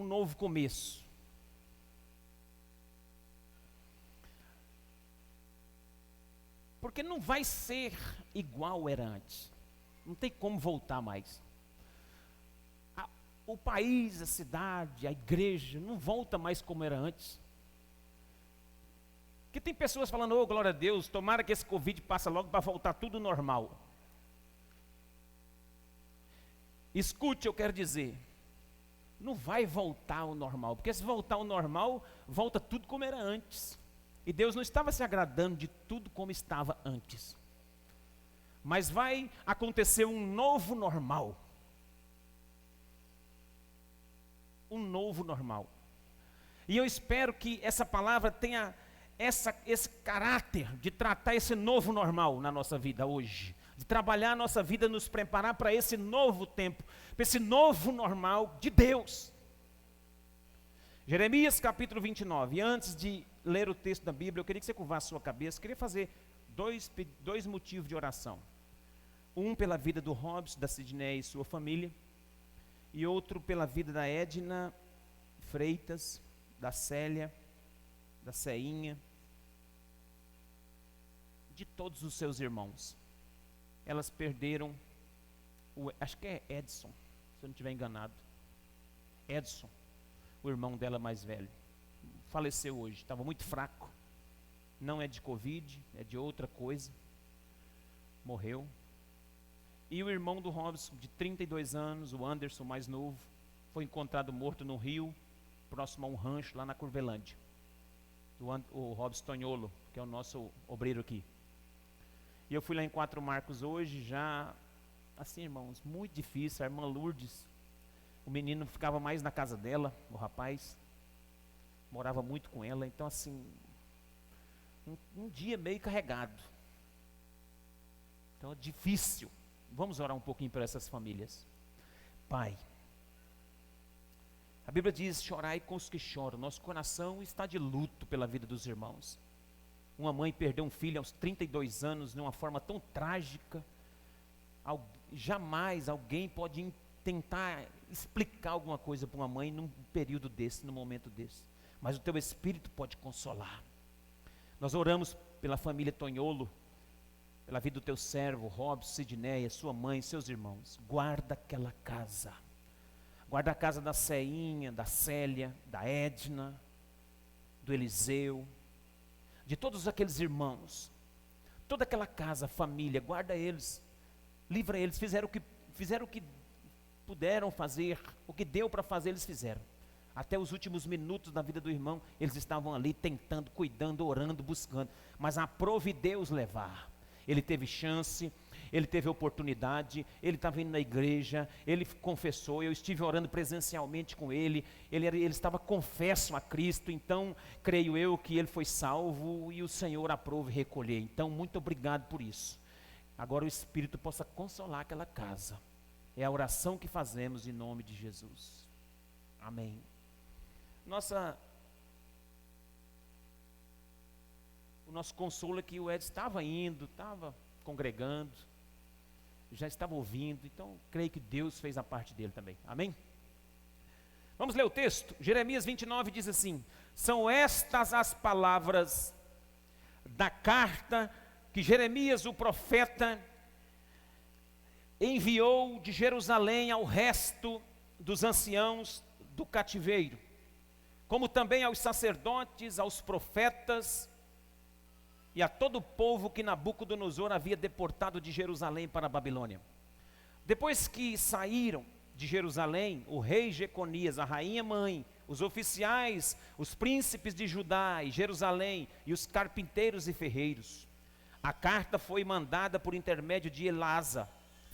um novo começo. Porque não vai ser igual era antes. Não tem como voltar mais. O país, a cidade, a igreja não volta mais como era antes. Porque tem pessoas falando, oh, glória a Deus, tomara que esse Covid passe logo para voltar tudo normal. Escute, eu quero dizer, não vai voltar ao normal, porque se voltar ao normal, volta tudo como era antes. E Deus não estava se agradando de tudo como estava antes. Mas vai acontecer um novo normal. Um novo normal. E eu espero que essa palavra tenha esse caráter de tratar esse novo normal na nossa vida hoje. De trabalhar a nossa vida, nos preparar para esse novo tempo, para esse novo normal de Deus. Jeremias capítulo 29. E antes de ler o texto da Bíblia, eu queria que você curvasse a sua cabeça. Eu queria fazer dois motivos de oração. Um pela vida do Robson, da Sidney e sua família. E outro pela vida da Edna Freitas, da Célia, da Ceinha, de todos os seus irmãos. Elas perderam, acho que é Edson, se eu não estiver enganado. Edson, o irmão dela mais velho, faleceu hoje, estava muito fraco. Não é de Covid, é de outra coisa. Morreu. E o irmão do Robson, de 32 anos, o Anderson, mais novo, foi encontrado morto no rio, próximo a um rancho lá na Curvelândia. O Robson Tonholo, que é o nosso obreiro aqui. E eu fui lá em Quatro Marcos hoje, já, assim, irmãos, muito difícil. A irmã Lourdes, o menino ficava mais na casa dela, o rapaz, morava muito com ela. Então, assim, um dia meio carregado. Então, é difícil. Vamos orar um pouquinho para essas famílias. Pai, a Bíblia diz, chorai com os que choram. Nosso coração está de luto pela vida dos irmãos. Uma mãe perdeu um filho aos 32 anos, de uma forma tão trágica. Jamais alguém pode tentar explicar alguma coisa para uma mãe num período desse, num momento desse. Mas o teu Espírito pode consolar. Nós oramos pela família Tonholo, pela vida do teu servo, Robson, Sidneia, sua mãe, seus irmãos. Guarda aquela casa. Guarda a casa da Ceinha, da Célia, da Edna, do Eliseu, de todos aqueles irmãos. Toda aquela casa, família, guarda eles. Livra eles, fizeram o que puderam fazer, o que deu para fazer, eles fizeram. Até os últimos minutos da vida do irmão, eles estavam ali tentando, cuidando, orando, buscando. Mas aprove Deus levar. Ele teve chance, ele teve oportunidade, ele estava indo na igreja, ele confessou, eu estive orando presencialmente com ele, ele estava confesso a Cristo, então creio eu que ele foi salvo e o Senhor aprove recolher. Então muito obrigado por isso. Agora o Espírito possa consolar aquela casa. É a oração que fazemos em nome de Jesus. Amém. O nosso consolo é que o Ed estava indo, estava congregando, já estava ouvindo, então creio que Deus fez a parte dele também, amém? Vamos ler o texto. Jeremias 29 diz assim: são estas as palavras da carta que Jeremias o profeta enviou de Jerusalém ao resto dos anciãos do cativeiro, como também aos sacerdotes, aos profetas e a todo o povo que Nabucodonosor havia deportado de Jerusalém para a Babilônia. Depois que saíram de Jerusalém, o rei Jeconias, a rainha mãe, os oficiais, os príncipes de Judá e Jerusalém e os carpinteiros e ferreiros, a carta foi mandada por intermédio de Elasa,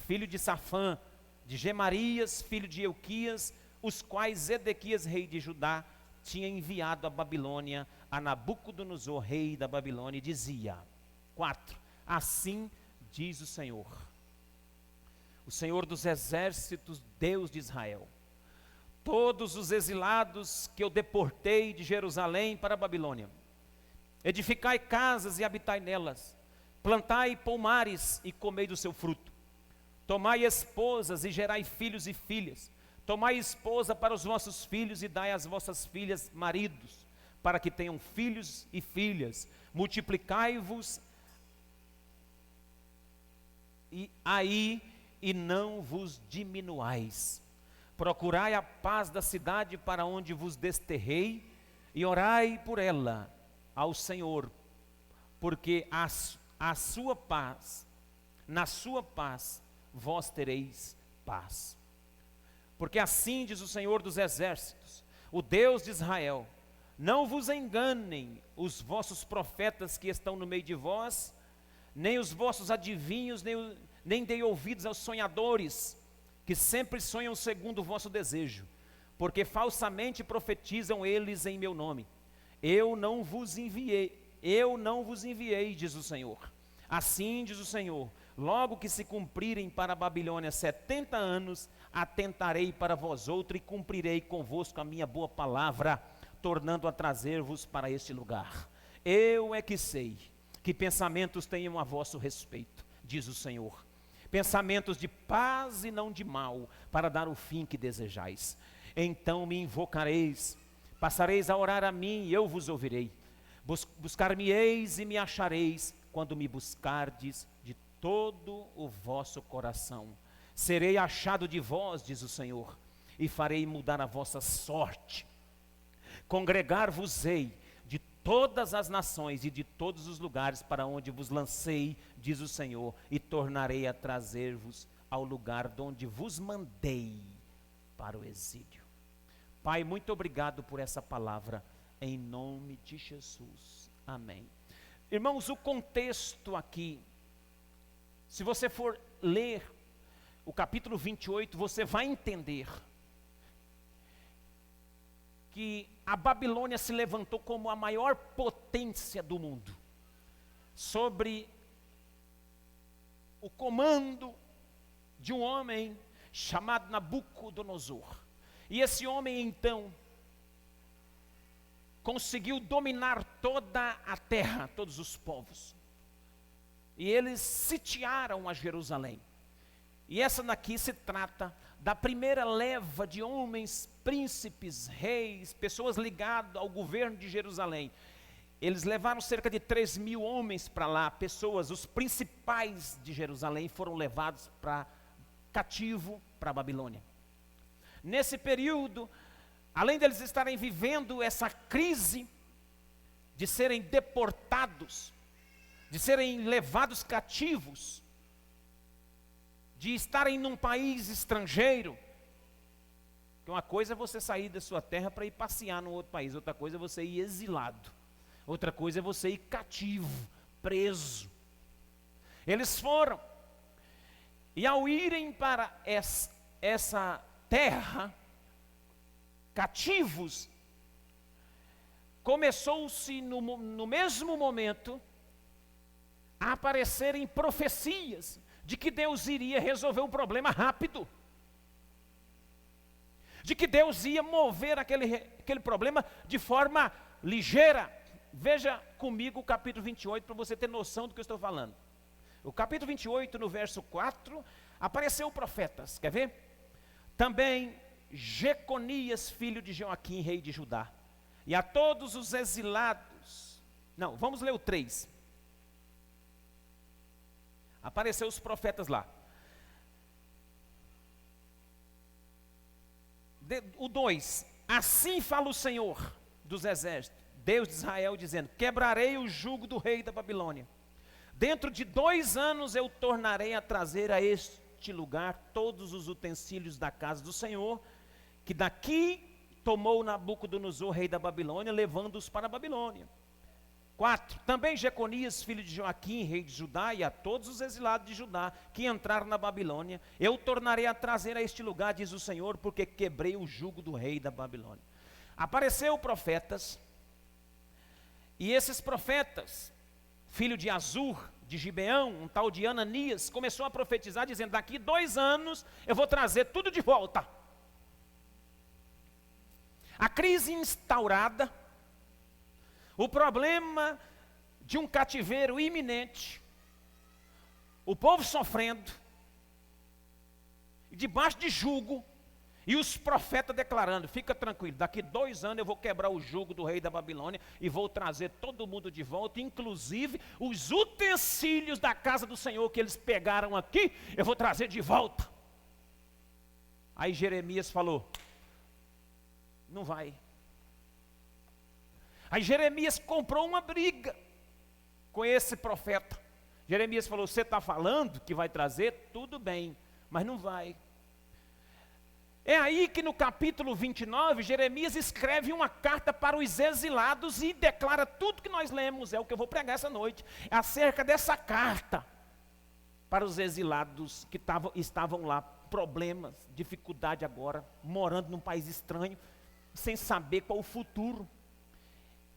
filho de Safã, de Gemarias, filho de Euquias, os quais Zedequias, rei de Judá, tinha enviado à Babilônia a Nabucodonosor, rei da Babilônia, e dizia: 4. Assim diz o Senhor dos exércitos, Deus de Israel: todos os exilados que eu deportei de Jerusalém para a Babilônia, edificai casas e habitai nelas, plantai pomares e comei do seu fruto, tomai esposas e gerai filhos e filhas, Tomai esposa para os vossos filhos e dai às vossas filhas maridos, para que tenham filhos e filhas. Multiplicai-vos e não vos diminuais. Procurai a paz da cidade para onde vos desterrei, e orai por ela ao Senhor, porque a sua paz, na sua paz, vós tereis paz. Porque assim diz o Senhor dos exércitos, o Deus de Israel: não vos enganem os vossos profetas que estão no meio de vós, nem os vossos adivinhos, nem dei ouvidos aos sonhadores, que sempre sonham segundo o vosso desejo, porque falsamente profetizam eles em meu nome. Eu não vos enviei, diz o Senhor. Assim diz o Senhor: logo que se cumprirem para a Babilônia 70 anos, atentarei para vós outro e cumprirei convosco a minha boa palavra, tornando a trazer-vos para este lugar. Eu é que sei que pensamentos tenham a vosso respeito, diz o Senhor, pensamentos de paz e não de mal, para dar o fim que desejais. Então me invocareis, passareis a orar a mim e eu vos ouvirei. Buscar-me-eis e me achareis, quando me buscardes de todo o vosso coração. Serei achado de vós, diz o Senhor, e farei mudar a vossa sorte. Congregar-vos-ei de todas as nações e de todos os lugares para onde vos lancei, diz o Senhor, e tornarei a trazer-vos ao lugar de onde vos mandei para o exílio. Pai, muito obrigado por essa palavra, em nome de Jesus, amém. Irmãos, o contexto aqui, se você for ler o capítulo 28, você vai entender que a Babilônia se levantou como a maior potência do mundo, sobre o comando de um homem chamado Nabucodonosor. E esse homem então conseguiu dominar toda a terra, todos os povos. E eles sitiaram a Jerusalém. E essa daqui se trata da primeira leva de homens, príncipes, reis, pessoas ligadas ao governo de Jerusalém. Eles levaram cerca de 3.000 homens para lá, pessoas, os principais de Jerusalém foram levados para cativo para a Babilônia. Nesse período, além deles estarem vivendo essa crise de serem deportados, de serem levados cativos, de estarem num país estrangeiro, que uma coisa é você sair da sua terra para ir passear num outro país, outra coisa é você ir exilado, outra coisa é você ir cativo, preso. Eles foram, e ao irem para essa terra, cativos, começou-se no mesmo momento a aparecerem profecias de que Deus iria resolver o problema rápido, de que Deus ia mover aquele problema de forma ligeira. Veja comigo o capítulo 28 para você ter noção do que eu estou falando. O capítulo 28, no verso 4, apareceu profetas, quer ver? Também Jeconias, filho de Joaquim, rei de Judá, e a todos os exilados. Não, vamos ler o 3. Apareceu os profetas lá. O 2, assim fala o Senhor dos exércitos, Deus de Israel, dizendo: quebrarei o jugo do rei da Babilônia. Dentro de 2 anos eu tornarei a trazer a este lugar todos os utensílios da casa do Senhor, que daqui tomou Nabucodonosor, rei da Babilônia, levando-os para a Babilônia. 4, também Jeconias, filho de Joaquim, rei de Judá, e a todos os exilados de Judá, que entraram na Babilônia, eu tornarei a trazer a este lugar, diz o Senhor, porque quebrei o jugo do rei da Babilônia. Apareceu profetas, e esses profetas, filho de Azur, de Gibeão, um tal de Ananias, começou a profetizar, dizendo: daqui 2 anos eu vou trazer tudo de volta. A crise instaurada, o problema de um cativeiro iminente, o povo sofrendo, debaixo de jugo, E os profetas declarando, fica tranquilo, daqui 2 anos eu vou quebrar o jugo do rei da Babilônia e vou trazer todo mundo de volta, inclusive os utensílios da casa do Senhor que eles pegaram aqui, eu vou trazer de volta. Aí Jeremias falou, não vai. Aí Jeremias comprou uma briga com esse profeta. Jeremias falou, você está falando que vai trazer? Tudo bem, mas não vai. É aí que no capítulo 29, Jeremias escreve uma carta para os exilados e declara tudo que nós lemos, é o que eu vou pregar essa noite, acerca dessa carta para os exilados que estavam lá, problemas, dificuldade agora, morando num país estranho, sem saber qual o futuro.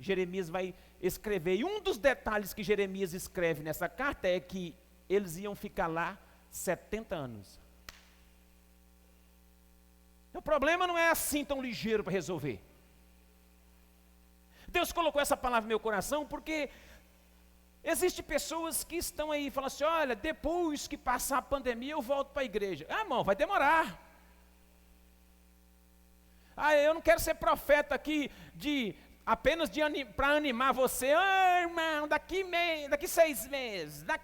Jeremias vai escrever, e um dos detalhes que Jeremias escreve nessa carta é que eles iam ficar lá 70 anos. O problema não é assim tão ligeiro para resolver. Deus colocou essa palavra no meu coração porque existem pessoas que estão aí e falam assim, olha, depois que passar a pandemia eu volto para a igreja. Ah, irmão, vai demorar. Ah, eu não quero ser profeta aqui apenas para animar você. Ah, irmão, daqui 6 meses, não,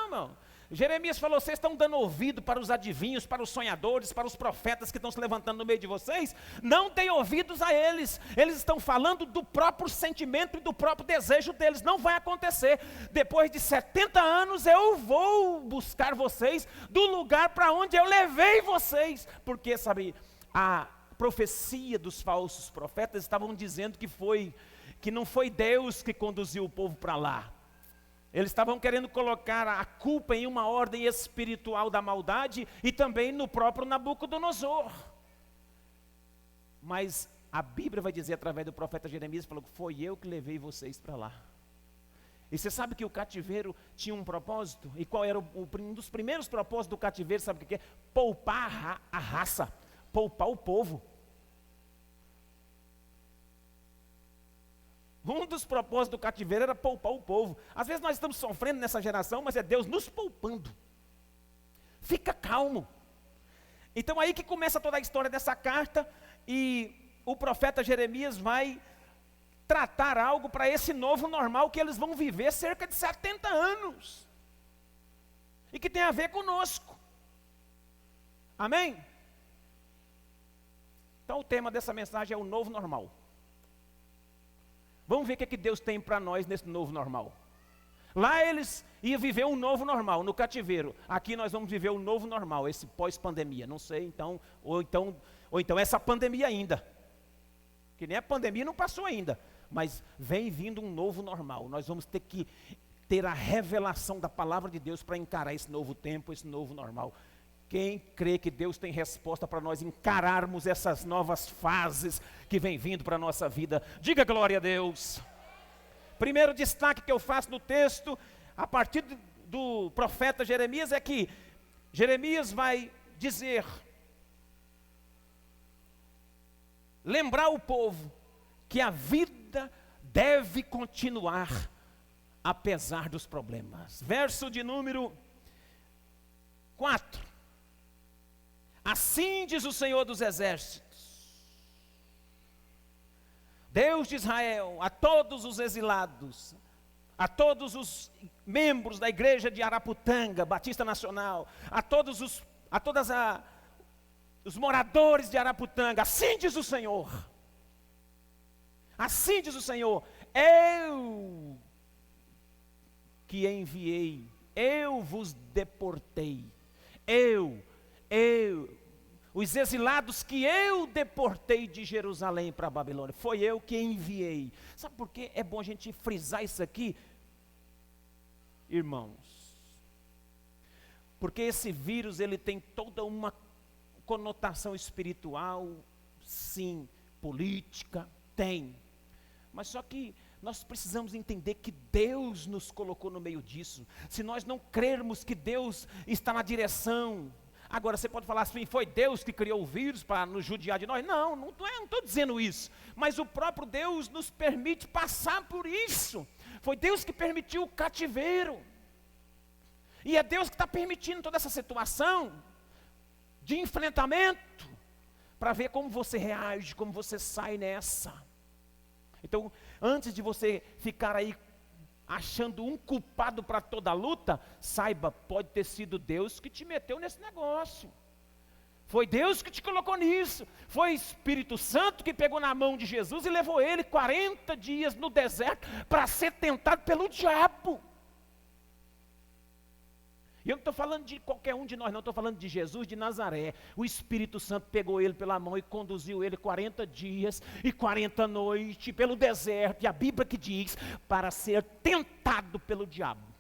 irmão. Jeremias falou, vocês estão dando ouvido para os adivinhos, para os sonhadores, para os profetas que estão se levantando no meio de vocês? Não deem ouvidos a eles. Eles estão falando do próprio sentimento e do próprio desejo deles. Não vai acontecer. Depois de 70 anos eu vou buscar vocês do lugar para onde eu levei vocês. Porque, sabe, a profecia dos falsos profetas estavam dizendo que não foi Deus que conduziu o povo para lá. Eles estavam querendo colocar a culpa em uma ordem espiritual da maldade e também no próprio Nabucodonosor. Mas a Bíblia vai dizer através do profeta Jeremias, falou que foi eu que levei vocês para lá. E você sabe que o cativeiro tinha um propósito? E qual era um dos primeiros propósitos do cativeiro? Sabe o que é? Poupar a raça, poupar o povo. Um dos propósitos do cativeiro era poupar o povo. Às vezes nós estamos sofrendo nessa geração, mas é Deus nos poupando. Fica calmo. Então aí que começa toda a história dessa carta, e o profeta Jeremias vai tratar algo para esse novo normal que eles vão viver cerca de 70 anos. E que tem a ver conosco. Amém? Então o tema dessa mensagem é o novo normal. Vamos ver o que Deus tem para nós nesse novo normal. Lá eles iam viver um novo normal, no cativeiro. Aqui nós vamos viver um novo normal, esse pós-pandemia. Não sei, ou então essa pandemia ainda. Que nem a pandemia não passou ainda. Mas vem vindo um novo normal. Nós vamos ter que ter a revelação da palavra de Deus para encarar esse novo tempo, esse novo normal. Quem crê que Deus tem resposta para nós encararmos essas novas fases que vem vindo para a nossa vida? Diga glória a Deus. Primeiro destaque que eu faço no texto, a partir do profeta Jeremias, é que Jeremias vai dizer, lembrar o povo que a vida deve continuar apesar dos problemas. Verso de número 4. Assim diz o Senhor dos Exércitos, Deus de Israel, a todos os exilados, a todos os membros da igreja de Araputanga, Batista Nacional, a todos os moradores de Araputanga, assim diz o Senhor, eu que enviei, eu vos deportei, os exilados que eu deportei de Jerusalém para a Babilônia, foi eu que enviei. Sabe por que é bom a gente frisar isso aqui, irmãos? Porque esse vírus, ele tem toda uma conotação espiritual, sim, política, tem. Mas só que nós precisamos entender que Deus nos colocou no meio disso. Se nós não crermos que Deus está na direção. Agora você pode falar assim, foi Deus que criou o vírus para nos judiar de nós? Não estou dizendo isso. Mas o próprio Deus nos permite passar por isso. Foi Deus que permitiu o cativeiro. E é Deus que está permitindo toda essa situação de enfrentamento para ver como você reage, como você sai nessa. Então, antes de você ficar aí achando um culpado para toda a luta, saiba, pode ter sido Deus que te meteu nesse negócio. Foi Deus que te colocou nisso. Foi o Espírito Santo que pegou na mão de Jesus e levou ele 40 dias no deserto para ser tentado pelo diabo. E eu não estou falando de qualquer um de nós, não, estou falando de Jesus de Nazaré. O Espírito Santo pegou ele pela mão e conduziu ele 40 dias e 40 noites pelo deserto, e a Bíblia que diz, para ser tentado pelo diabo.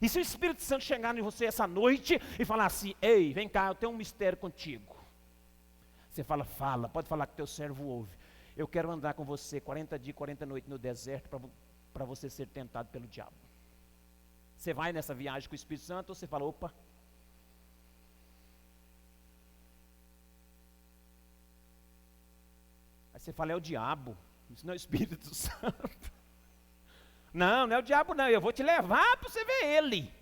E se o Espírito Santo chegar em você essa noite e falar assim, ei, vem cá, eu tenho um mistério contigo. Você fala, pode falar que teu servo ouve. Eu quero andar com você 40 dias, 40 noites no deserto para você ser tentado pelo diabo. Você vai nessa viagem com o Espírito Santo ou você fala, opa. Aí você fala, é o diabo. Isso não é o Espírito Santo. Não, não é o diabo não, eu vou te levar para você ver ele.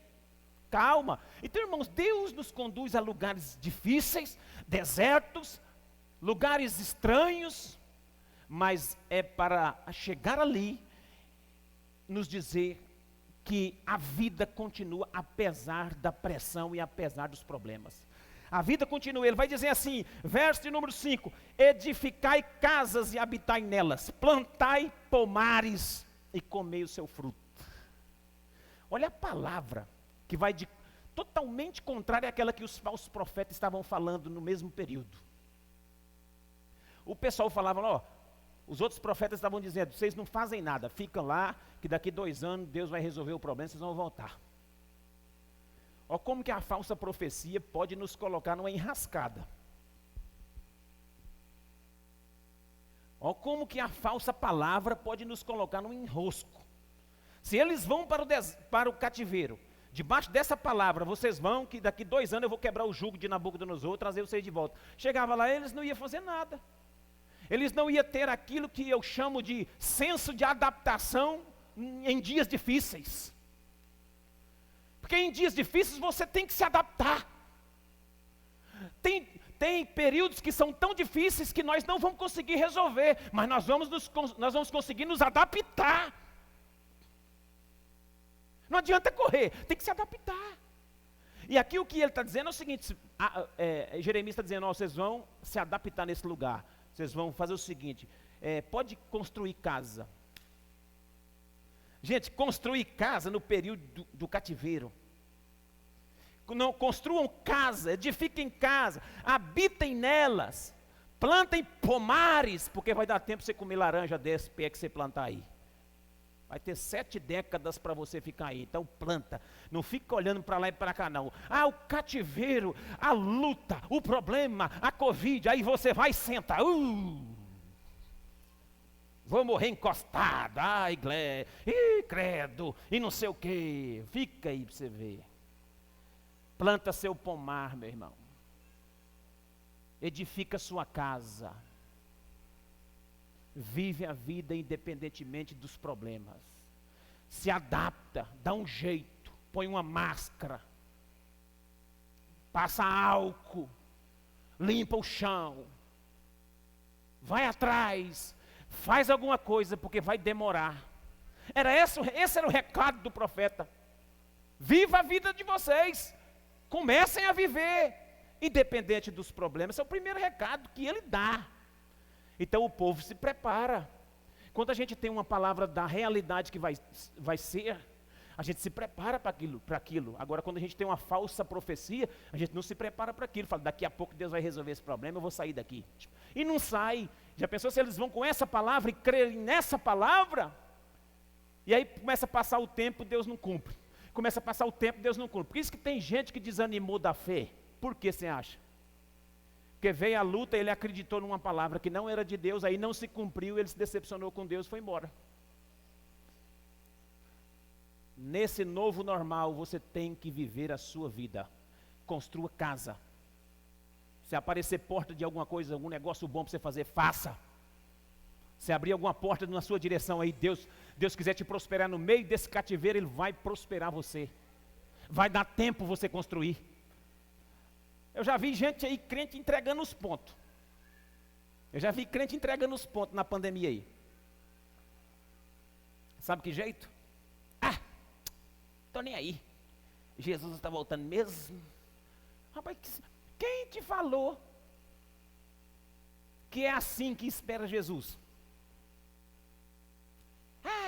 Calma. Então, irmãos, Deus nos conduz a lugares difíceis, desertos, lugares estranhos, mas é para chegar ali, nos dizer que a vida continua apesar da pressão e apesar dos problemas. A vida continua, ele vai dizer assim, verso de número 5, edificai casas e habitai nelas, plantai pomares e comei o seu fruto. Olha a palavra que vai de totalmente contrária àquela que os falsos profetas estavam falando no mesmo período. O pessoal falava, ó, os outros profetas estavam dizendo, vocês não fazem nada, ficam lá, que daqui 2 anos Deus vai resolver o problema, vocês vão voltar. Olha como que a falsa profecia pode nos colocar numa enrascada. Olha como que a falsa palavra pode nos colocar num enrosco. Se eles vão para o cativeiro, debaixo dessa palavra, vocês vão, que daqui 2 anos eu vou quebrar o jugo de Nabucodonosor, trazer vocês de volta. Chegava lá, eles não iam fazer nada. Eles não iam ter aquilo que eu chamo de senso de adaptação em dias difíceis. Porque em dias difíceis você tem que se adaptar. Tem períodos que são tão difíceis que nós não vamos conseguir resolver, mas nós vamos conseguir nos adaptar. Não adianta correr, tem que se adaptar. E aqui o que ele está dizendo é o seguinte, Jeremias está dizendo, ó, vocês vão se adaptar nesse lugar. Vocês vão fazer o seguinte, pode construir casa. Gente, construir casa no período do cativeiro. Não, construam casa, edifiquem casa, habitem nelas, plantem pomares, porque vai dar tempo para você comer laranja desse pé que você plantar aí. Vai ter 7 décadas para você ficar aí, então planta, não fica olhando para lá e para cá não. Ah, o cativeiro, a luta, o problema, a Covid, aí você vai e senta, vou morrer encostado, ai, credo, e não sei o que, fica aí para você ver. Planta seu pomar, meu irmão, edifica sua casa, vive a vida independentemente dos problemas, se adapta, dá um jeito, põe uma máscara, passa álcool, limpa o chão, vai atrás, faz alguma coisa, porque vai demorar. Esse era o recado do profeta. Viva a vida de vocês, comecem a viver, independente dos problemas. Esse é o primeiro recado que ele dá. Então o povo se prepara. Quando a gente tem uma palavra da realidade que vai ser, a gente se prepara para aquilo. Agora, quando a gente tem uma falsa profecia, a gente não se prepara para aquilo. Fala, daqui a pouco Deus vai resolver esse problema, eu vou sair daqui. E não sai. Já pensou se eles vão com essa palavra e crerem nessa palavra? E aí começa a passar o tempo, Deus não cumpre. Começa a passar o tempo, Deus não cumpre. Por isso que tem gente que desanimou da fé. Por que você acha? Porque veio a luta, ele acreditou numa palavra que não era de Deus, aí não se cumpriu, ele se decepcionou com Deus e foi embora. Nesse novo normal, você tem que viver a sua vida. Construa casa. Se aparecer porta de alguma coisa, algum negócio bom para você fazer, faça. Se abrir alguma porta na sua direção aí, Deus quiser te prosperar no meio desse cativeiro, Ele vai prosperar você. Vai dar tempo você construir. Eu já vi gente aí, crente, entregando os pontos. Eu já vi crente entregando os pontos na pandemia aí. Sabe que jeito? Tô nem aí. Jesus está voltando mesmo. Rapaz, quem te falou que é assim que espera Jesus?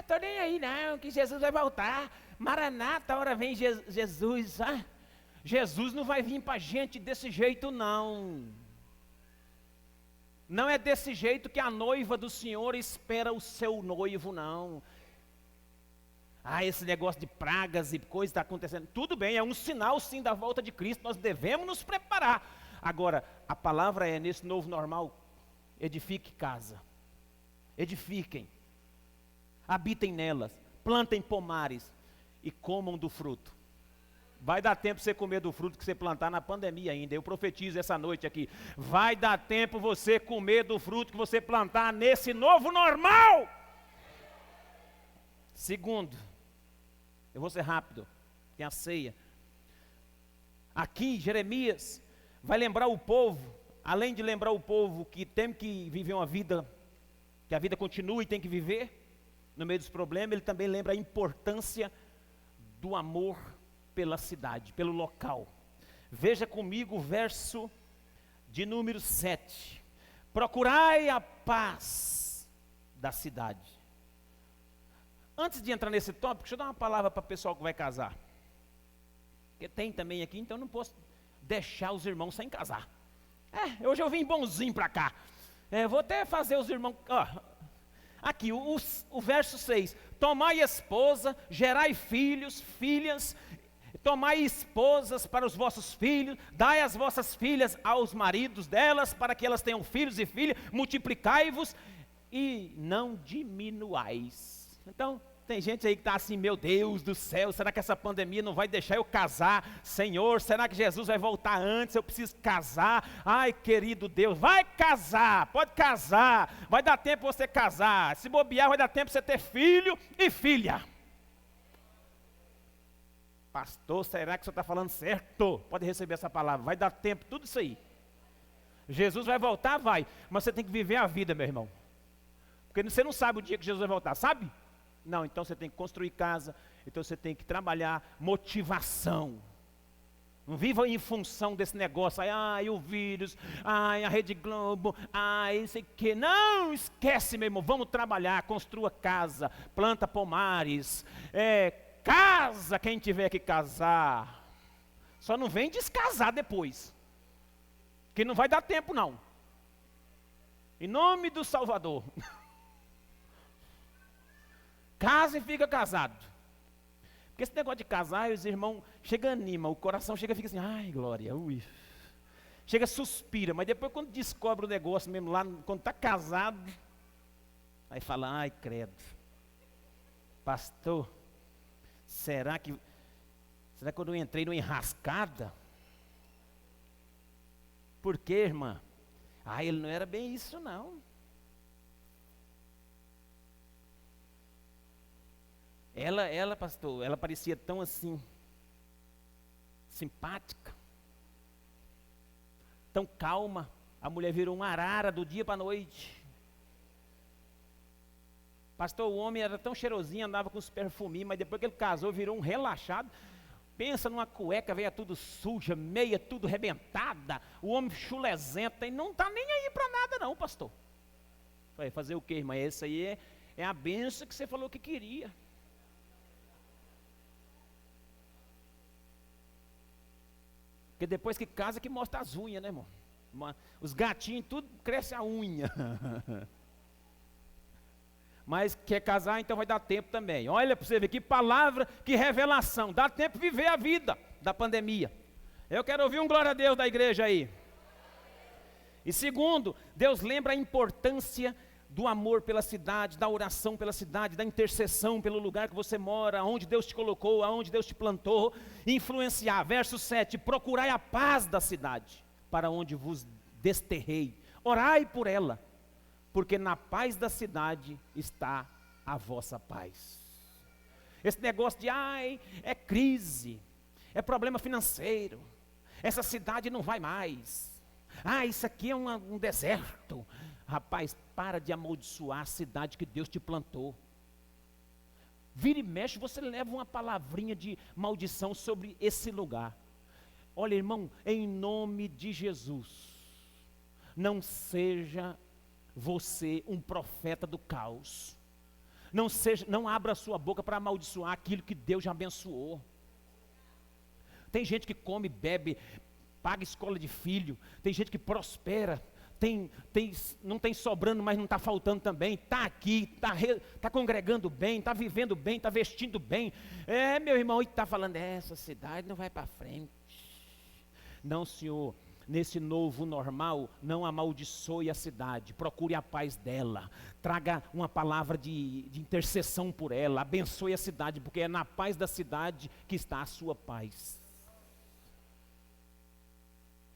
Tô nem aí não, que Jesus vai voltar. Maranata, a hora vem Jesus. Jesus não vai vir para a gente desse jeito não. Não é desse jeito que a noiva do Senhor espera o seu noivo, não. Esse negócio de pragas e coisas está acontecendo. Tudo bem, é um sinal sim da volta de Cristo, nós devemos nos preparar. Agora, a palavra é, nesse novo normal, edifique casa. Edifiquem. Habitem nelas, plantem pomares e comam do fruto. Vai dar tempo você comer do fruto que você plantar na pandemia ainda. Eu profetizo essa noite aqui. Vai dar tempo você comer do fruto que você plantar nesse novo normal. Segundo, eu vou ser rápido, tem a ceia. Aqui, Jeremias vai lembrar o povo, além de lembrar o povo que tem que viver uma vida, que a vida continue e tem que viver, no meio dos problemas, ele também lembra a importância do amor pela cidade, pelo local. Veja comigo o verso de número 7. Procurai a paz da cidade. Antes de entrar nesse tópico, deixa eu dar uma palavra para o pessoal que vai casar. Porque tem também aqui, então eu não posso deixar os irmãos sem casar. Hoje eu vim bonzinho para cá. Vou até fazer os irmãos... Aqui, o verso 6. Tomai esposa, gerai filhos, filhas, tomai esposas para os vossos filhos, dai as vossas filhas aos maridos delas, para que elas tenham filhos e filhas, multiplicai-vos e não diminuais. Então, tem gente aí que está assim, meu Deus do céu, será que essa pandemia não vai deixar eu casar? Senhor, será que Jesus vai voltar antes? Eu preciso casar. Ai, querido Deus, vai casar, pode casar, vai dar tempo você casar. Se bobear, vai dar tempo você ter filho e filha. Pastor, será que o senhor está falando certo? Pode receber essa palavra, vai dar tempo, tudo isso aí. Jesus vai voltar? Vai, mas você tem que viver a vida, meu irmão. Porque você não sabe o dia que Jesus vai voltar, sabe? Não, então você tem que construir casa, então você tem que trabalhar motivação. Não viva em função desse negócio, o vírus, a Rede Globo, não sei o que. Não, esquece, meu irmão, vamos trabalhar, construa casa, planta pomares, casa quem tiver que casar. Só não vem descasar depois, que não vai dar tempo não. Em nome do Salvador. Casa e fica casado. Porque esse negócio de casar, os irmãos chega anima, o coração chega e fica assim, ai glória, ui. Chega suspira, mas depois quando descobre o negócio mesmo lá, quando está casado, aí fala, ai credo. Pastor, será que quando eu entrei numa enrascada? Por quê, irmã? Ele não era bem isso não. Ela, pastor, ela parecia tão assim, simpática, tão calma. A mulher virou uma arara do dia para a noite. Pastor, o homem era tão cheirosinho, andava com os perfuminhos, mas depois que ele casou, virou um relaxado. Pensa numa cueca, veia tudo suja, meia tudo rebentada, o homem chulezenta, e não está nem aí para nada não, pastor. Vai fazer o quê, irmã? Essa aí é a benção que você falou que queria. Porque depois que casa que mostra as unhas, né, irmão? Os gatinhos, tudo cresce a unha. Mas quer casar, então vai dar tempo também. Olha para você ver que palavra, que revelação. Dá tempo de viver a vida da pandemia. Eu quero ouvir um glória a Deus da igreja aí. E segundo, Deus lembra a importância do amor pela cidade, da oração pela cidade, da intercessão pelo lugar que você mora, aonde Deus te colocou, aonde Deus te plantou, influenciar. Verso 7, procurai a paz da cidade, para onde vos desterrei, orai por ela, porque na paz da cidade está a vossa paz. Esse negócio de, é crise, é problema financeiro, essa cidade não vai mais, Ah, isso aqui é um deserto. Rapaz, para de amaldiçoar a cidade que Deus te plantou. Vira e mexe, você leva uma palavrinha de maldição sobre esse lugar. Olha, irmão, em nome de Jesus, não seja você um profeta do caos. Não abra a sua boca para amaldiçoar aquilo que Deus já abençoou. Tem gente que come, bebe, paga escola de filho. Tem gente que prospera. Não tem sobrando, mas não está faltando também. Está aqui, está congregando bem, está vivendo bem, está vestindo bem. Meu irmão, e está falando, essa cidade não vai para frente. Não, senhor. Nesse novo normal, não amaldiçoe a cidade, procure a paz dela, traga uma palavra de intercessão por ela, abençoe a cidade, porque é na paz da cidade que está a sua paz.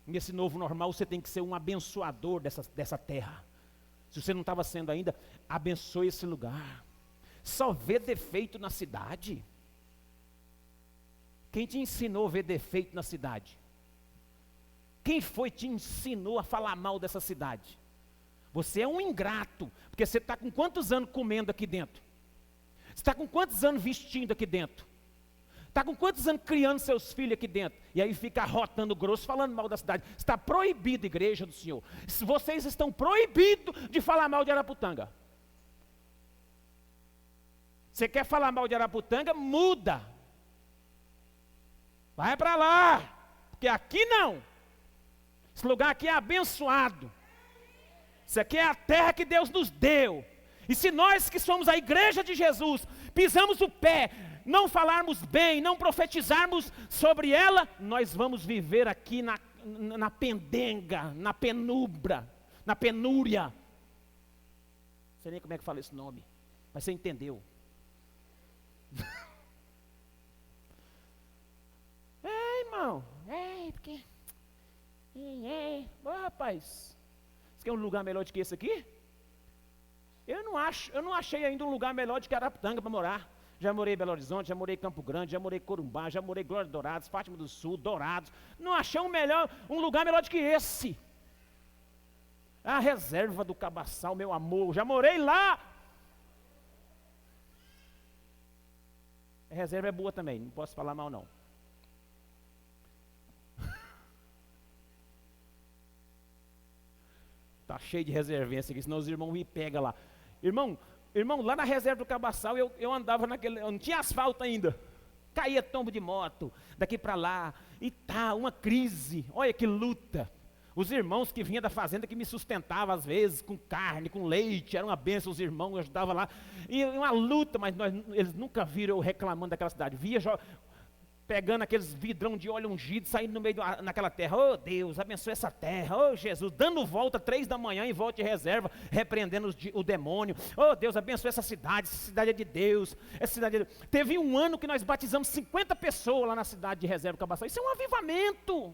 Nesse novo normal, você tem que ser um abençoador dessa terra. Se você não estava sendo ainda, abençoe esse lugar. Só vê defeito na cidade. Quem te ensinou a ver defeito na cidade? Quem foi que te ensinou a falar mal dessa cidade? Você é um ingrato, porque você está com quantos anos comendo aqui dentro? Você está com quantos anos vestindo aqui dentro? Está com quantos anos criando seus filhos aqui dentro? E aí fica arrotando grosso, falando mal da cidade. Está proibido, igreja do Senhor. Vocês estão proibidos de falar mal de Araputanga. Você quer falar mal de Araputanga? Muda. Vai para lá, porque aqui não. Esse lugar aqui é abençoado. Isso aqui é a terra que Deus nos deu. E se nós que somos a igreja de Jesus, pisamos o pé, não falarmos bem, não profetizarmos sobre ela, nós vamos viver aqui na pendenga, na penumbra, na penúria. Não sei nem como é que fala esse nome, mas você entendeu. Irmão, porque... rapaz, você quer um lugar melhor do que esse aqui? Eu não achei ainda um lugar melhor do que Araputanga para morar. Já morei em Belo Horizonte, já morei em Campo Grande, já morei em Corumbá, já morei em Glória Dourados, Fátima do Sul, Dourados. Não achei um lugar melhor do que esse. A reserva do Cabaçal, meu amor, já morei lá. A reserva é boa também, não posso falar mal não. Tá cheio de reservinha aqui, senão os irmãos me pegam lá. Irmão, lá na reserva do Cabaçal, eu andava eu não tinha asfalto ainda. Caía tombo de moto, daqui para lá, e tá, uma crise, olha que luta. Os irmãos que vinham da fazenda que me sustentavam às vezes, com carne, com leite, era uma bênção, os irmãos me ajudavam lá. E uma luta, mas eles nunca viram eu reclamando daquela cidade. Via pegando aqueles vidrão de óleo ungido, saindo no meio naquela terra. Oh Deus, abençoe essa terra. Oh Jesus, dando volta 3 da manhã em volta de reserva, repreendendo o demônio. Oh Deus, abençoe essa cidade é de Deus. Essa cidade é de Deus. Teve um ano que nós batizamos 50 pessoas lá na cidade de Reserva do Cabaçal. Isso é um avivamento.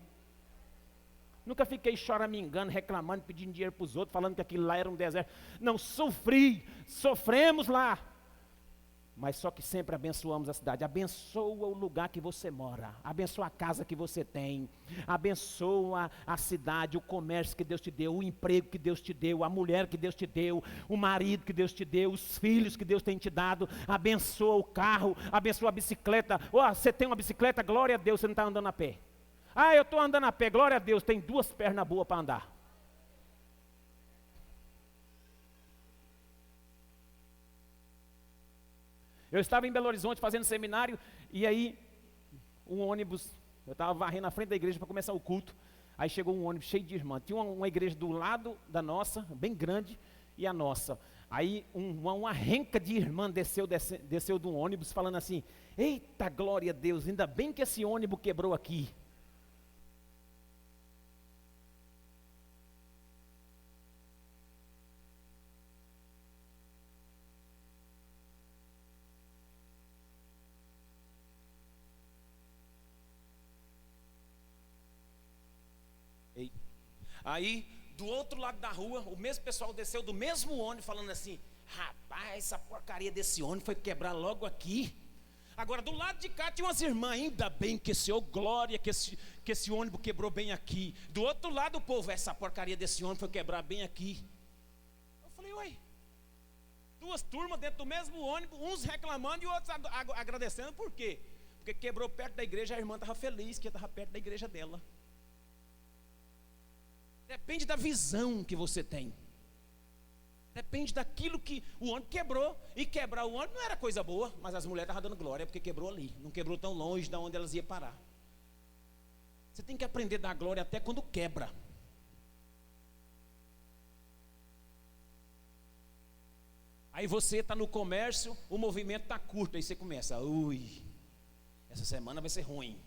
Nunca fiquei choramingando, reclamando, pedindo dinheiro para os outros, falando que aquilo lá era um deserto. Não, sofremos lá. Mas só que sempre abençoamos a cidade. Abençoa o lugar que você mora. Abençoa a casa que você tem. Abençoa a cidade, o comércio que Deus te deu, o emprego que Deus te deu, a mulher que Deus te deu, o marido que Deus te deu, os filhos que Deus tem te dado. Abençoa o carro, abençoa a bicicleta. Você tem uma bicicleta, glória a Deus, você não está andando a pé. Eu estou andando a pé, glória a Deus, tem 2 pernas boas para andar. Eu estava em Belo Horizonte fazendo seminário, e aí um ônibus, eu estava varrendo na frente da igreja para começar o culto, aí chegou um ônibus cheio de irmãs. Tinha uma igreja do lado da nossa, bem grande, e a nossa. Aí uma renca de irmã desceu do ônibus falando assim, eita glória a Deus, ainda bem que esse ônibus quebrou aqui. Aí, do outro lado da rua, o mesmo pessoal desceu do mesmo ônibus falando assim, rapaz, essa porcaria desse ônibus foi quebrar logo aqui. Agora, do lado de cá tinha umas irmãs, ainda bem que esse, glória, que esse ônibus quebrou bem aqui. Do outro lado o povo, essa porcaria desse ônibus foi quebrar bem aqui. Eu falei, ué, duas turmas dentro do mesmo ônibus, uns reclamando e outros agradecendo, por quê? Porque quebrou perto da igreja, a irmã estava feliz que estava perto da igreja dela. Depende da visão que você tem. Depende daquilo que o ônibus quebrou. E quebrar o ônibus não era coisa boa, mas as mulheres estavam dando glória porque quebrou ali. Não quebrou tão longe de onde elas iam parar. Você tem que aprender a dar glória até quando quebra. Aí você está no comércio, o movimento está curto. Aí você começa, ui, essa semana vai ser ruim.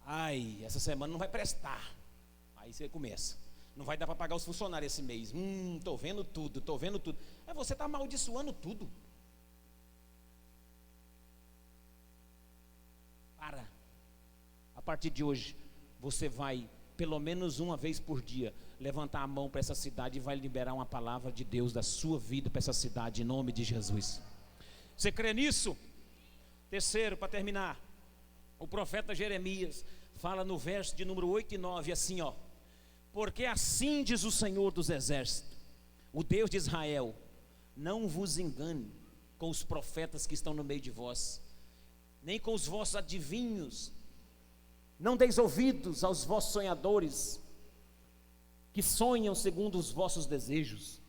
Ai, essa semana não vai prestar. Aí você começa. Não vai dar para pagar os funcionários esse mês. Estou vendo tudo. Aí você está amaldiçoando tudo. Para. A partir de hoje, você vai, pelo menos uma vez por dia, levantar a mão para essa cidade e vai liberar uma palavra de Deus da sua vida para essa cidade, em nome de Jesus. Você crê nisso? Terceiro, para terminar, o profeta Jeremias fala no verso de número 8 e 9 assim, ó. Porque assim diz o Senhor dos Exércitos, o Deus de Israel: não vos engane com os profetas que estão no meio de vós, nem com os vossos adivinhos. Não deis ouvidos aos vossos sonhadores, que sonham segundo os vossos desejos,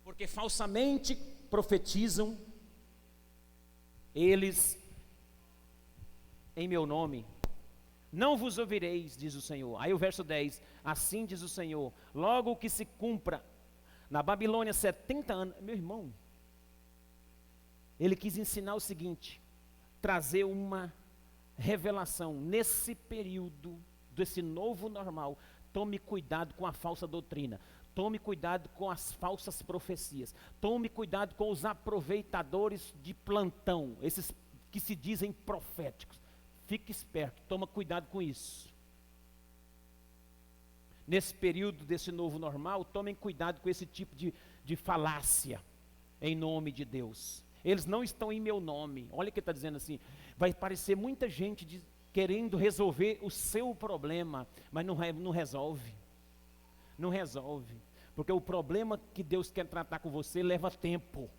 porque falsamente profetizam eles em meu nome. Não vos ouvireis, diz o Senhor. Aí o verso 10, assim diz o Senhor, logo que se cumpra na Babilônia 70 anos. Meu irmão, ele quis ensinar o seguinte, trazer uma revelação. Nesse período desse novo normal, tome cuidado com a falsa doutrina, tome cuidado com as falsas profecias, tome cuidado com os aproveitadores de plantão, esses que se dizem proféticos. Fique esperto, toma cuidado com isso. Nesse período desse novo normal, tomem cuidado com esse tipo de falácia, em nome de Deus. Eles não estão em meu nome. Olha o que está dizendo assim, vai parecer muita gente querendo resolver o seu problema, mas não resolve. Não resolve, porque o problema que Deus quer tratar com você leva tempo.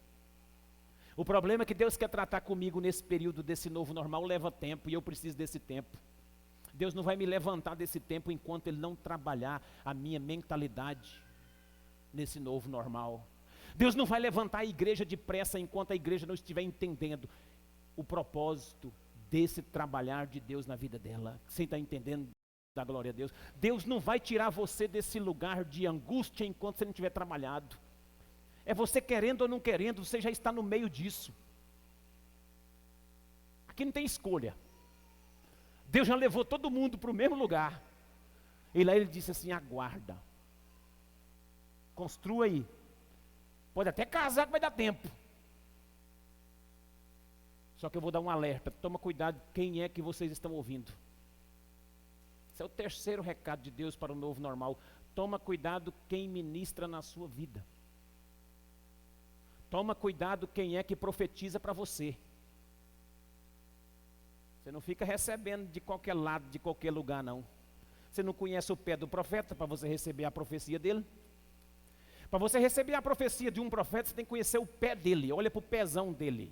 O problema que Deus quer tratar comigo nesse período desse novo normal leva tempo, e eu preciso desse tempo. Deus não vai me levantar desse tempo enquanto Ele não trabalhar a minha mentalidade nesse novo normal. Deus não vai levantar a igreja depressa enquanto a igreja não estiver entendendo o propósito desse trabalhar de Deus na vida dela. Você está entendendo? Da glória a Deus. Deus não vai tirar você desse lugar de angústia enquanto você não tiver trabalhado. É você querendo ou não querendo, você já está no meio disso. Aqui não tem escolha. Deus já levou todo mundo para o mesmo lugar. E lá Ele disse assim, aguarda. Construa aí. Pode até casar que vai dar tempo. Só que eu vou dar um alerta. Toma cuidado quem é que vocês estão ouvindo. Esse é o terceiro recado de Deus para o novo normal. Toma cuidado quem ministra na sua vida. Toma cuidado quem é que profetiza para você. Você não fica recebendo de qualquer lado, de qualquer lugar não. Você não conhece o pé do profeta para você receber a profecia dele? Para você receber a profecia de um profeta, você tem que conhecer o pé dele. Olha para o pezão dele.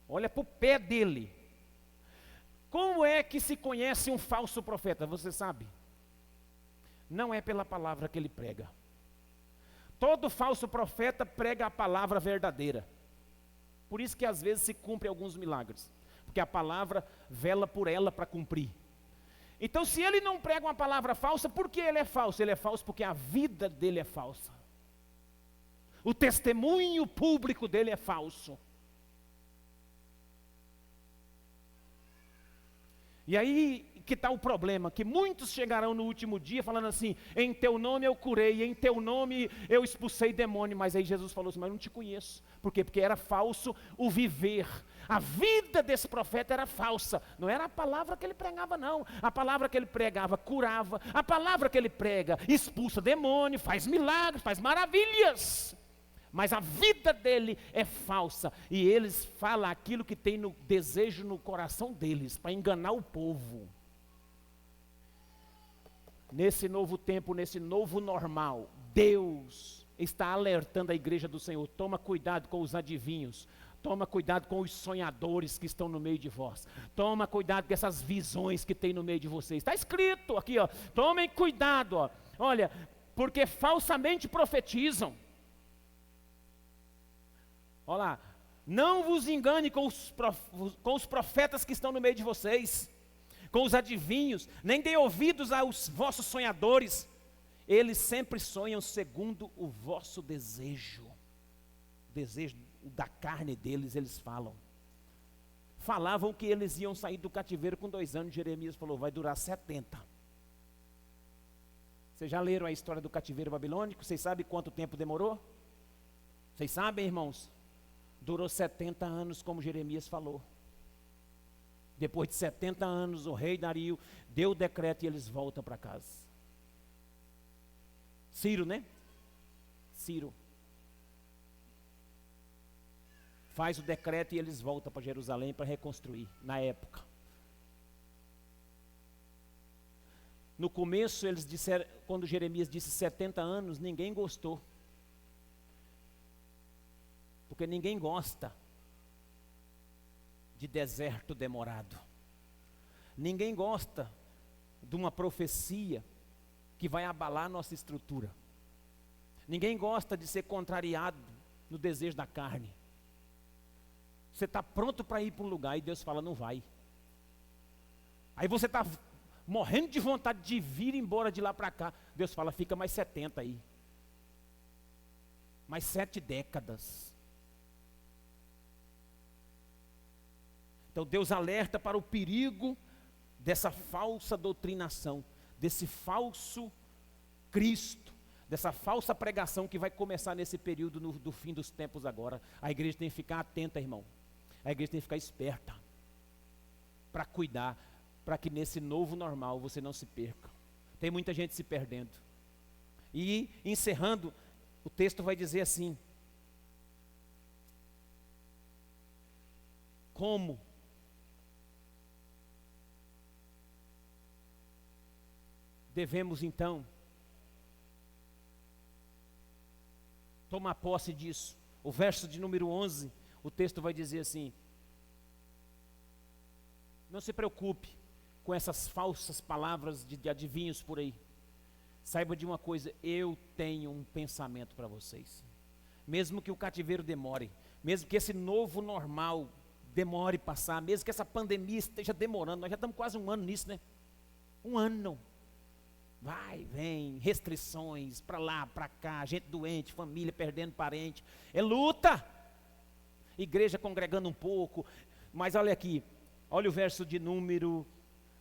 Olha para o pé dele. Como é que se conhece um falso profeta? Você sabe? Não é pela palavra que ele prega. Todo falso profeta prega a palavra verdadeira. Por isso que às vezes se cumpre alguns milagres. Porque a palavra vela por ela para cumprir. Então se ele não prega uma palavra falsa, por que ele é falso? Ele é falso porque a vida dele é falsa. O testemunho público dele é falso. E aí que está o problema, que muitos chegarão no último dia falando assim, em teu nome eu curei, em teu nome eu expulsei demônio, mas aí Jesus falou assim, mas eu não te conheço. Por quê? Porque era falso o viver. A vida desse profeta era falsa, não era a palavra que ele pregava não. A palavra que ele pregava curava, a palavra que ele prega expulsa demônio, faz milagres, faz maravilhas. mas a vida dele é falsa, e eles falam aquilo que tem no desejo no coração deles, para enganar o povo. Nesse novo tempo, nesse novo normal, Deus está alertando a igreja do Senhor: toma cuidado com os adivinhos, toma cuidado com os sonhadores que estão no meio de vós, toma cuidado com essas visões que tem no meio de vocês. Está escrito aqui, ó, tomem cuidado, ó. Olha, porque falsamente profetizam. Olha lá, não vos engane com os profetas que estão no meio de vocês, com os adivinhos, nem dê ouvidos aos vossos sonhadores. Eles sempre sonham segundo o vosso desejo da carne deles, eles falam. Falavam que eles iam sair do cativeiro com 2 anos, Jeremias falou, vai durar 70. Vocês já leram a história do cativeiro babilônico? Vocês sabem quanto tempo demorou? Vocês sabem, irmãos? Durou 70 anos, como Jeremias falou. Depois de 70 anos, o rei Dario deu o decreto e eles voltam para casa. Ciro, né? Ciro faz o decreto e eles voltam para Jerusalém para reconstruir, na época. No começo, eles disseram, quando Jeremias disse 70 anos, ninguém gostou. Porque ninguém gosta de deserto demorado. Ninguém gosta de uma profecia que vai abalar nossa estrutura. Ninguém gosta de ser contrariado no desejo da carne. Você está pronto para ir para um lugar e Deus fala, não vai. Aí você está morrendo de vontade de vir embora de lá para cá. Deus fala, fica mais 70 aí. Mais 7 décadas. Então Deus alerta para o perigo dessa falsa doutrinação, desse falso Cristo, dessa falsa pregação que vai começar nesse período do fim dos tempos agora. A igreja tem que ficar atenta, irmão. A igreja tem que ficar esperta para cuidar, para que nesse novo normal você não se perca. Tem muita gente se perdendo. E encerrando, o texto vai dizer assim: como devemos então tomar posse disso? O verso de número 11, o texto vai dizer assim: não se preocupe com essas falsas palavras de adivinhos por aí. Saiba de uma coisa, eu tenho um pensamento para vocês. Mesmo que o cativeiro demore, mesmo que esse novo normal demore passar, mesmo que essa pandemia esteja demorando, nós já estamos quase 1 ano nisso, né? 1 ano. Vai, vem, restrições, para lá, para cá, gente doente, família perdendo parente. É luta. Igreja congregando um pouco. Mas olha aqui, olha o verso de número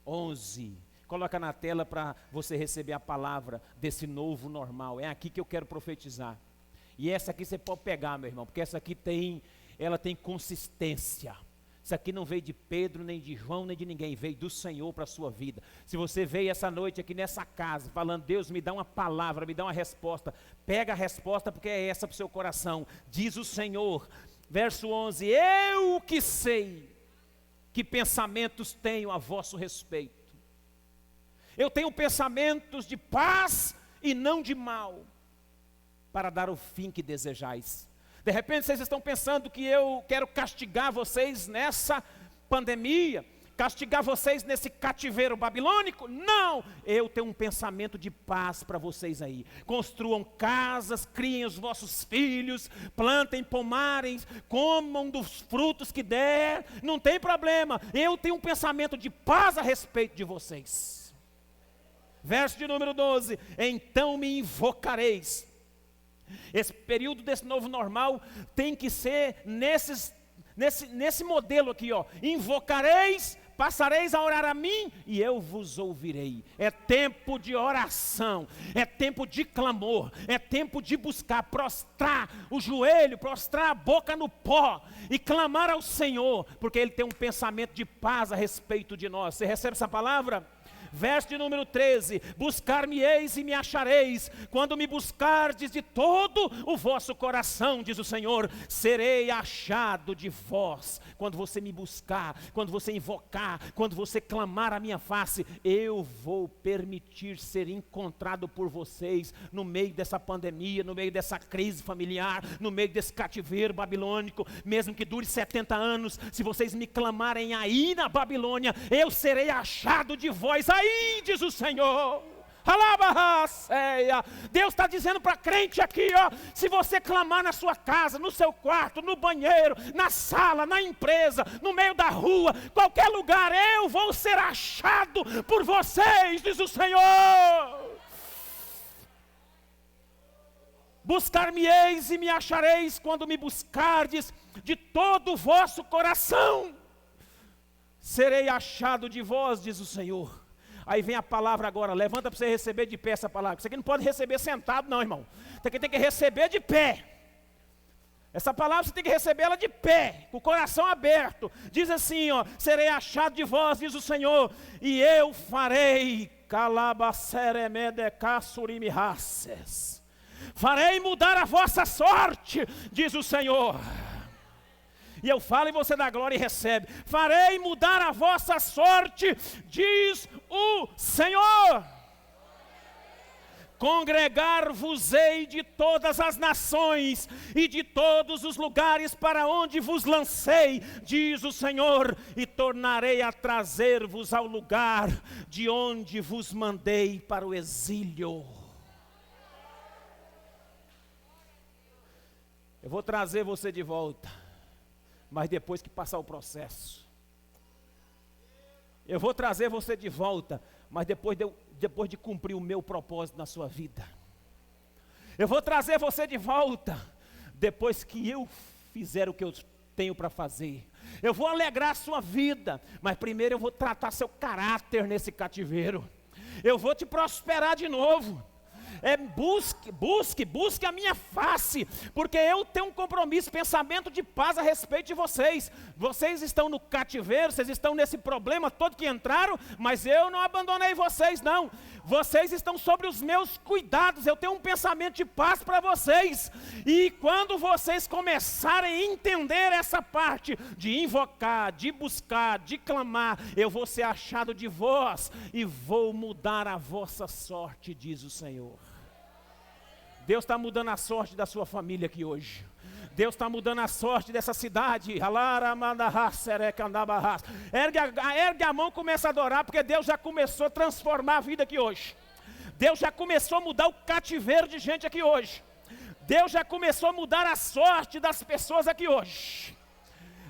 11. Coloca na tela para você receber a palavra desse novo normal. É aqui que eu quero profetizar. E essa aqui você pode pegar, meu irmão, porque essa aqui ela tem consistência. Isso aqui não veio de Pedro, nem de João, nem de ninguém, veio do Senhor para a sua vida. Se você veio essa noite aqui nessa casa, falando, Deus me dá uma palavra, me dá uma resposta, pega a resposta porque é essa para o seu coração. Diz o Senhor, verso 11, eu que sei que pensamentos tenho a vosso respeito. Eu tenho pensamentos de paz e não de mal, para dar o fim que desejais. De repente vocês estão pensando que eu quero castigar vocês nessa pandemia, castigar vocês nesse cativeiro babilônico. Não, eu tenho um pensamento de paz para vocês aí. Construam casas, criem os vossos filhos, plantem pomares, comam dos frutos que der, não tem problema. Eu tenho um pensamento de paz a respeito de vocês. Verso de número 12, então me invocareis. Esse período desse novo normal tem que ser nesse modelo aqui, ó. Invocareis, passareis a orar a mim e eu vos ouvirei. É tempo de oração, é tempo de clamor, é tempo de buscar, prostrar o joelho, prostrar a boca no pó e clamar ao Senhor, porque Ele tem um pensamento de paz a respeito de nós. Você recebe essa palavra? Verso de número 13: buscar-me-eis e me achareis, quando me buscardes de todo o vosso coração, diz o Senhor, serei achado de vós. Quando você me buscar, quando você invocar, quando você clamar a minha face, eu vou permitir ser encontrado por vocês, no meio dessa pandemia, no meio dessa crise familiar, no meio desse cativeiro babilônico, mesmo que dure 70 anos, se vocês me clamarem aí na Babilônia, eu serei achado de vós aí, diz o Senhor. Deus está dizendo para crente aqui, ó, se você clamar na sua casa, no seu quarto, no banheiro, na sala, na empresa, no meio da rua, qualquer lugar, eu vou ser achado por vocês, diz o Senhor. Buscar-me-eis e me achareis, quando me buscardes de todo o vosso coração, serei achado de vós, diz o Senhor. Aí vem a palavra agora, levanta para você receber de pé essa palavra. Você aqui não pode receber sentado não, irmão. Você aqui tem que receber de pé. Essa palavra você tem que receber ela de pé, com o coração aberto. Diz assim, ó: serei achado de vós, diz o Senhor, e eu farei farei mudar a vossa sorte, diz o Senhor. E eu falo e você dá glória e recebe. Farei mudar a vossa sorte, diz o Senhor. Congregar-vos-ei de todas as nações e de todos os lugares para onde vos lancei, diz o Senhor, e tornarei a trazer-vos ao lugar de onde vos mandei para o exílio. Eu vou trazer você de volta, mas depois que passar o processo. Eu vou trazer você de volta, mas depois de cumprir o meu propósito na sua vida. Eu vou trazer você de volta, depois que eu fizer o que eu tenho para fazer. Eu vou alegrar a sua vida, mas primeiro eu vou tratar seu caráter nesse cativeiro. Eu vou te prosperar de novo. Busque a minha face, porque eu tenho um compromisso, pensamento de paz a respeito de vocês. Vocês estão no cativeiro, vocês estão nesse problema todo que entraram, mas eu não abandonei vocês não. Vocês estão sobre os meus cuidados, eu tenho um pensamento de paz para vocês. E quando vocês começarem a entender essa parte de invocar, de buscar, de clamar, eu vou ser achado de vós e vou mudar a vossa sorte, diz o Senhor. Deus está mudando a sorte da sua família aqui hoje. Deus está mudando a sorte dessa cidade. Ergue a mão e começa a adorar, porque Deus já começou a transformar a vida aqui hoje. Deus já começou a mudar o cativeiro de gente aqui hoje. Deus já começou a mudar a sorte das pessoas aqui hoje.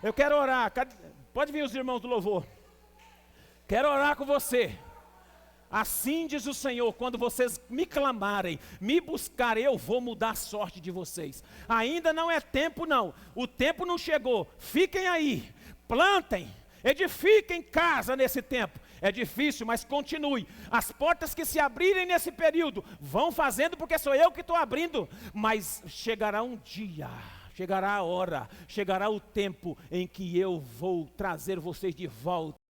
Eu quero orar. Pode vir os irmãos do louvor. Quero orar com você. Assim diz o Senhor: quando vocês me clamarem, me buscarem, eu vou mudar a sorte de vocês. Ainda não é tempo não, o tempo não chegou. Fiquem aí, plantem, edifiquem casa nesse tempo. É difícil, mas continue. As portas que se abrirem nesse período, vão fazendo, porque sou eu que estou abrindo. Mas chegará um dia, chegará a hora, chegará o tempo em que eu vou trazer vocês de volta.